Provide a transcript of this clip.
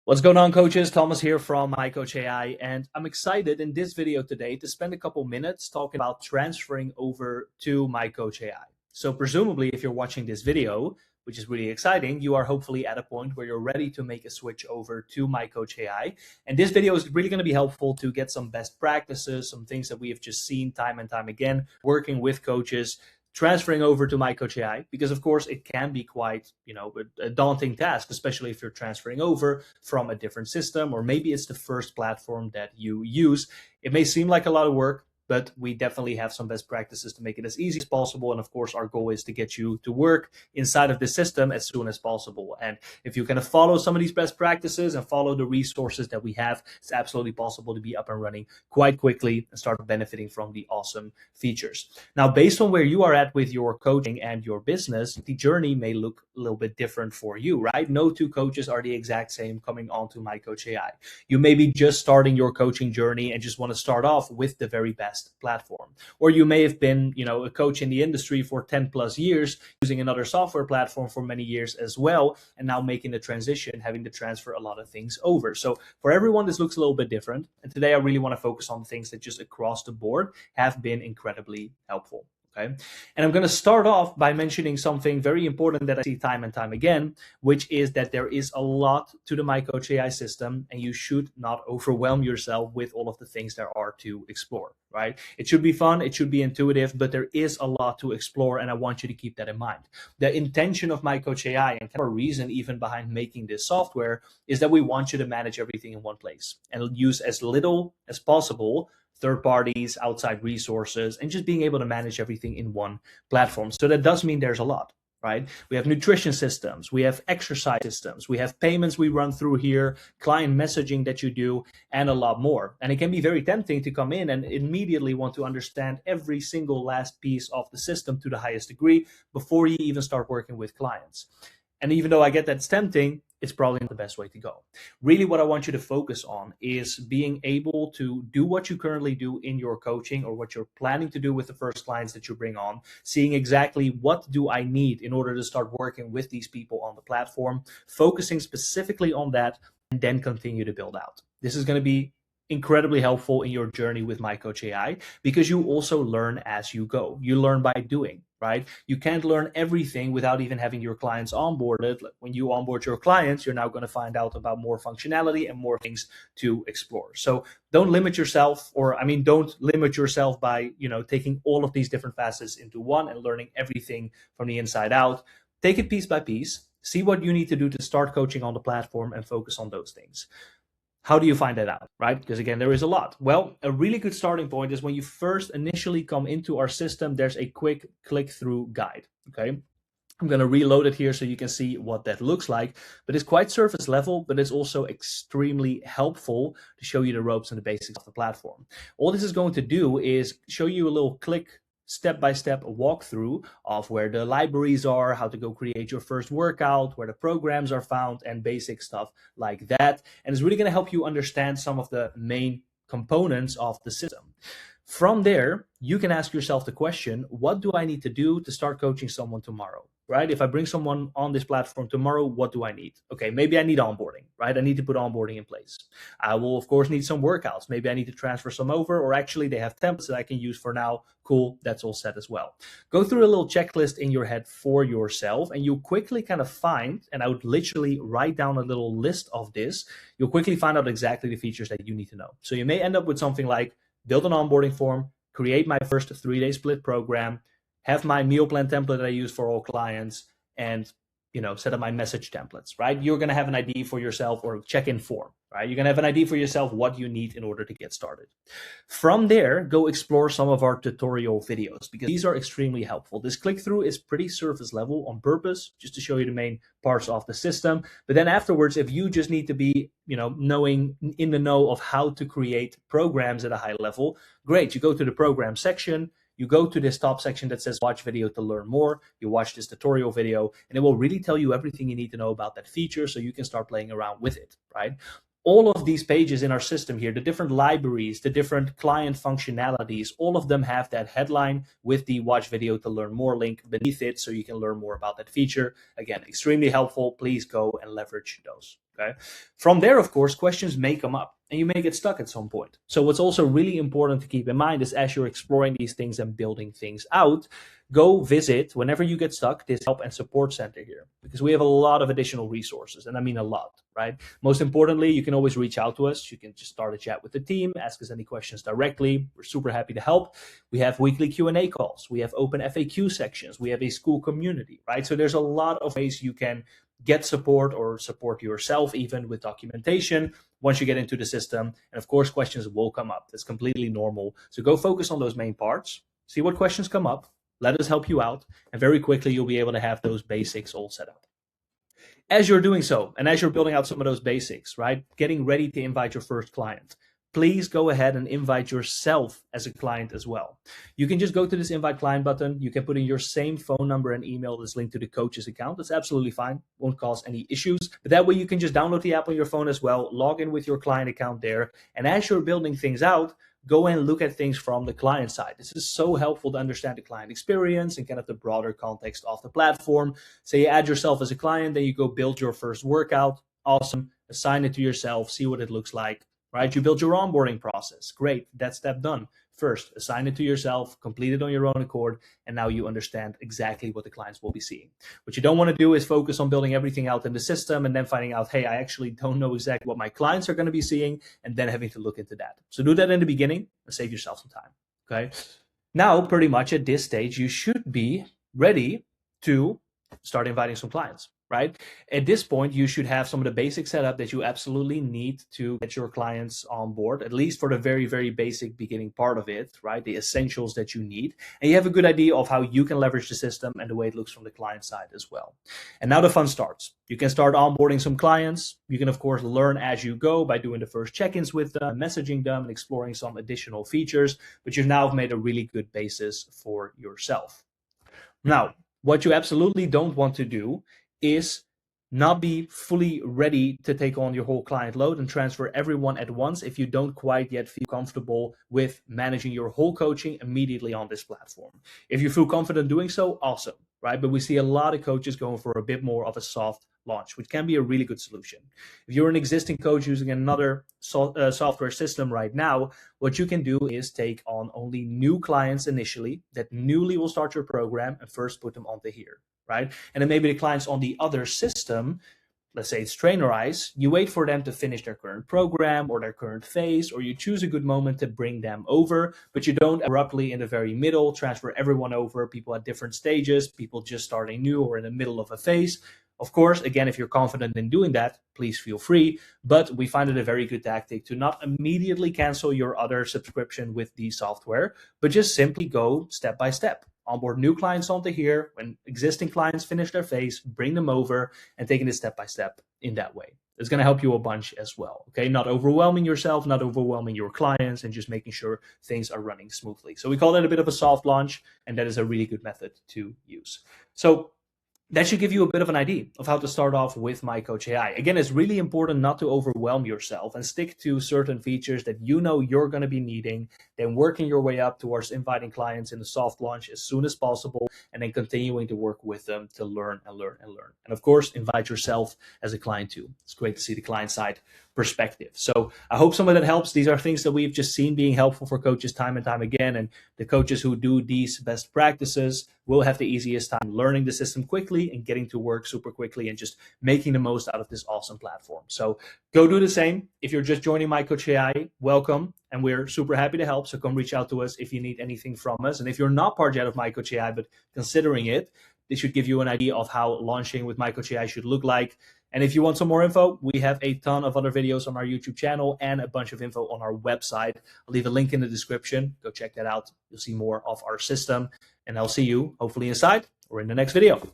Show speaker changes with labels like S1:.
S1: What's going on, coaches? Thomas here from MyCoach Ai, and I'm excited in this video today to spend a couple minutes talking about transferring over to MyCoach Ai. So presumably, if you're watching this video, which is really exciting, you are hopefully at a point where you're ready to make a switch over to MyCoach Ai. And this video is really going to be helpful to get some best practices, some things that we have just seen time and time again, working with coaches, transferring over to MyCoach Ai, because of course it can be quite, a daunting task, especially if you're transferring over from a different system, or maybe it's the first platform that you use. It may seem like a lot of work, but we definitely have some best practices to make it as easy as possible. And of course, our goal is to get you to work inside of the system as soon as possible. And if you kind of follow some of these best practices and follow the resources that we have, it's absolutely possible to be up and running quite quickly and start benefiting from the awesome features. Now, based on where you are at with your coaching and your business, the journey may look a little bit different for you, right? No two coaches are the exact same coming onto MyCoach Ai. You may be just starting your coaching journey and just want to start off with the very best platform. Or you may have been, a coach in the industry for 10 plus years, using another software platform for many years as well, and now making the transition, having to transfer a lot of things over. So for everyone, this looks a little bit different. And today I really want to focus on things that just across the board have been incredibly helpful. Okay. And I'm going to start off by mentioning something very important that I see time and time again, which is that there is a lot to the MyCoach AI system, and you should not overwhelm yourself with all of the things there are to explore, right? It should be fun, it should be intuitive, but there is a lot to explore, and I want you to keep that in mind. The intention of MyCoach AI, and kind of a reason even behind making this software, is that we want you to manage everything in one place and use as little as possible third parties, outside resources, and just being able to manage everything in one platform. So that does mean there's a lot, right? We have nutrition systems, we have exercise systems, we have payments we run through here, client messaging that you do, and a lot more. And it can be very tempting to come in and immediately want to understand every single last piece of the system to the highest degree before you even start working with clients. And even though I get that's tempting, it's probably not the best way to go. Really, what I want you to focus on is being able to do what you currently do in your coaching, or what you're planning to do with the first clients that you bring on, seeing exactly what do I need in order to start working with these people on the platform, focusing specifically on that, and then continue to build out. This is going to be incredibly helpful in your journey with MyCoach AI, because you also learn as you go. You learn by doing, right? You can't learn everything without even having your clients onboarded. When you onboard your clients, you're now going to find out about more functionality and more things to explore. So don't limit yourself, don't limit yourself by, taking all of these different facets into one and learning everything from the inside out. Take it piece by piece, see what you need to do to start coaching on the platform, and focus on those things. How do you find that out, right? Because again, there is a lot. Well, a really good starting point is when you first initially come into our system, there's a quick click-through guide, okay? I'm going to reload it here so you can see what that looks like, but it's quite surface level, but it's also extremely helpful to show you the ropes and the basics of the platform. All this is going to do is show you a little step-by-step walkthrough of where the libraries are, how to go create your first workout, where the programs are found, and basic stuff like that. And it's really going to help you understand some of the main components of the system. From there, you can ask yourself the question, what do I need to do to start coaching someone tomorrow, right? If I bring someone on this platform tomorrow, what do I need? Okay, maybe I need onboarding, right? I need to put onboarding in place. I will, of course, need some workouts. Maybe I need to transfer some over, or actually they have templates that I can use for now. Cool, that's all set as well. Go through a little checklist in your head for yourself, and you'll quickly kind of find, and I would literally write down a little list of this, you'll quickly find out exactly the features that you need to know. So you may end up with something like, build an onboarding form, create my first 3-day split program, have my meal plan template that I use for all clients, and set up my message templates, right? You're going to have an idea for yourself, or check-in form, right? You're going to have an idea for yourself what you need in order to get started. From there, go explore some of our tutorial videos, because these are extremely helpful. This click-through is pretty surface level on purpose, just to show you the main parts of the system. But then afterwards, if you just need to be, knowing in the know of how to create programs at a high level, great. You go to the program section, you go to this top section that says watch video to learn more. You watch this tutorial video, and it will really tell you everything you need to know about that feature so you can start playing around with it, right? All of these pages in our system here, the different libraries, the different client functionalities, all of them have that headline with the watch video to learn more link beneath it so you can learn more about that feature. Again, extremely helpful. Please go and leverage those. Okay. From there, of course, questions may come up and you may get stuck at some point. So what's also really important to keep in mind is as you're exploring these things and building things out, go visit whenever you get stuck this help and support center here, because we have a lot of additional resources, and I mean a lot, right? Most importantly, you can always reach out to us. You can just start a chat with the team, ask us any questions directly. We're super happy to help. We have weekly Q&A calls. We have open FAQ sections. We have a school community, right? So there's a lot of ways you can get support or support yourself even with documentation once you get into the system. And of course, questions will come up. That's completely normal. So go focus on those main parts, see what questions come up, let us help you out, and very quickly you'll be able to have those basics all set up. As you're doing so, and as you're building out some of those basics, right, getting ready to invite your first client, please go ahead and invite yourself as a client as well. You can just go to this invite client button. You can put in your same phone number and email that's linked to the coach's account. That's absolutely fine. Won't cause any issues. But that way you can just download the app on your phone as well, log in with your client account there. And as you're building things out, go and look at things from the client side. This is so helpful to understand the client experience and kind of the broader context of the platform. So you add yourself as a client, then you go build your first workout. Awesome. Assign it to yourself. See what it looks like. Right? You build your onboarding process. Great. That step done. First, assign it to yourself, complete it on your own accord, and now you understand exactly what the clients will be seeing. What you don't want to do is focus on building everything out in the system and then finding out, hey, I actually don't know exactly what my clients are going to be seeing, and then having to look into that. So do that in the beginning and save yourself some time. Okay. Now, pretty much at this stage, you should be ready to start inviting some clients. Right? At this point, you should have some of the basic setup that you absolutely need to get your clients on board, at least for the very, very basic beginning part of it, right? The essentials that you need. And you have a good idea of how you can leverage the system and the way it looks from the client side as well. And now the fun starts. You can start onboarding some clients. You can, of course, learn as you go by doing the first check-ins with them, messaging them, and exploring some additional features, but you've now made a really good basis for yourself. Now, what you absolutely don't want to do is not be fully ready to take on your whole client load and transfer everyone at once if you don't quite yet feel comfortable with managing your whole coaching immediately on this platform. If you feel confident doing so, awesome, right? But we see a lot of coaches going for a bit more of a soft launch, which can be a really good solution. If you're an existing coach using another software system right now, what you can do is take on only new clients initially that newly will start your program and first put them onto here, right? And then maybe the clients on the other system, let's say it's Trainerize, you wait for them to finish their current program or their current phase, or you choose a good moment to bring them over, but you don't abruptly in the very middle transfer everyone over, people at different stages, people just starting new or in the middle of a phase. Of course, again, if you're confident in doing that, please feel free, but we find it a very good tactic to not immediately cancel your other subscription with the software, but just simply go step by step. Onboard new clients onto here. When existing clients finish their phase, bring them over and taking it step by step in that way. It's going to help you a bunch as well. Okay, not overwhelming yourself, not overwhelming your clients, and just making sure things are running smoothly. So we call that a bit of a soft launch, and that is a really good method to use. So that should give you a bit of an idea of how to start off with MyCoach Ai. Again, it's really important not to overwhelm yourself and stick to certain features that you know you're going to be needing, then working your way up towards inviting clients in the soft launch as soon as possible, and then continuing to work with them to learn and learn and learn. And of course, invite yourself as a client too. It's great to see the client side perspective. So I hope some of that helps. These are things that we've just seen being helpful for coaches time and time again. And the coaches who do these best practices will have the easiest time learning the system quickly and getting to work super quickly and just making the most out of this awesome platform. So go do the same. If you're just joining MyCoach Ai, welcome. And we're super happy to help. So come reach out to us if you need anything from us. And if you're not part yet of MyCoach Ai, but considering it, this should give you an idea of how launching with MyCoach Ai should look like. And if you want some more info, we have a ton of other videos on our YouTube channel and a bunch of info on our website. I'll leave a link in the description. Go check that out. You'll see more of our system. And I'll see you hopefully inside or in the next video.